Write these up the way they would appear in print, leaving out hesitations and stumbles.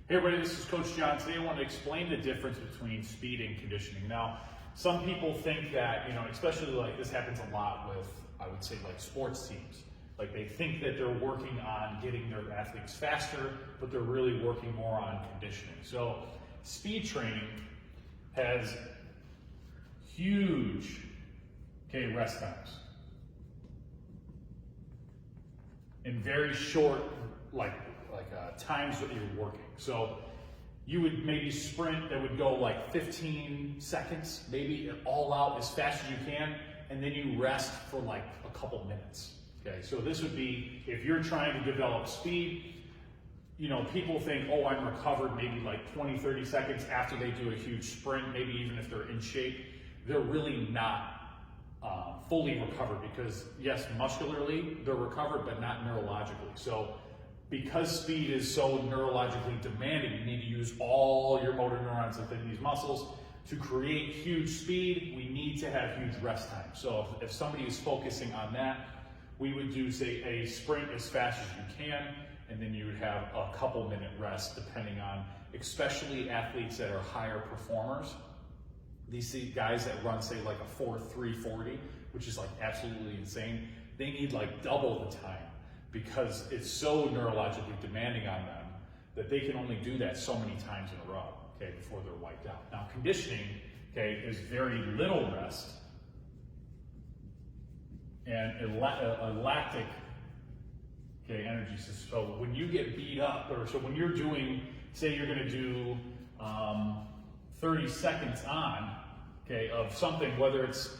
Hey everybody, this is Coach John. Today I want to explain the difference between speed and conditioning. Now, some people think that, especially like this happens a lot with, I would say, like sports teams. Like they think that they're working on getting their athletes faster, but they're really working more on conditioning. So speed training has huge, rest times. And very short, times that you're working. So you would maybe sprint that would go like 15 seconds, maybe all out as fast as you can, and then you rest for like a couple minutes. Okay, so this would be, if you're trying to develop speed, people think, oh, I'm recovered maybe like 20, 30 seconds after they do a huge sprint, maybe even if they're in shape. They're really not fully recovered because, yes, muscularly they're recovered, but not neurologically. So because speed is so neurologically demanding, you need to use all your motor neurons within these muscles. To create huge speed, we need to have huge rest time. So if somebody is focusing on that, we would do, say, a sprint as fast as you can, and then you would have a couple minute rest depending on, especially athletes that are higher performers. These guys that run, say, like a 4.340, which is like absolutely insane, they need like double the time because it's so neurologically demanding on them that they can only do that so many times in a row, before they're wiped out. Now, conditioning, is very little rest and a lactic, energy system. So when you get beat up, so when you're doing, say you're going to do 30 seconds on, of something, whether it's,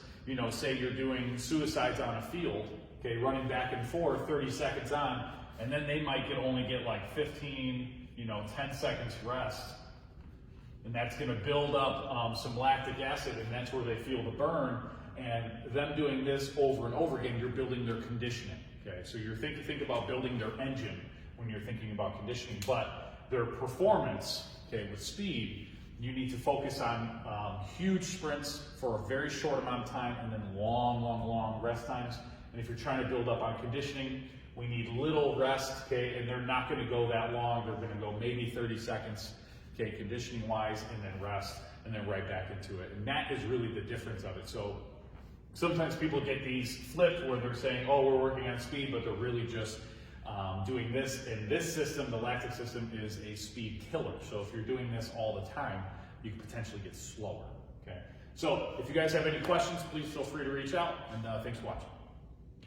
say you're doing suicides on a field, running back and forth, 30 seconds on, and then they might only get like 15, 10 seconds rest. And that's going to build up some lactic acid, and that's where they feel the burn. And them doing this over and over again, you're building their conditioning. So you're think about building their engine when you're thinking about conditioning, but their performance, with speed, you need to focus on huge sprints for a very short amount of time, and then long rest times. And if you're trying to build up on conditioning, we need little rest, and they're not going to go that long. They're going to go maybe 30 seconds, conditioning wise, and then rest, and then right back into it. And that is really the difference of it. So sometimes people get these flipped where they're saying, oh, we're working on speed, but they're really just doing this. And this system, the lactic system, is a speed killer. So if you're doing this all the time, you can potentially get slower. So if you guys have any questions, please feel free to reach out, and thanks for watching.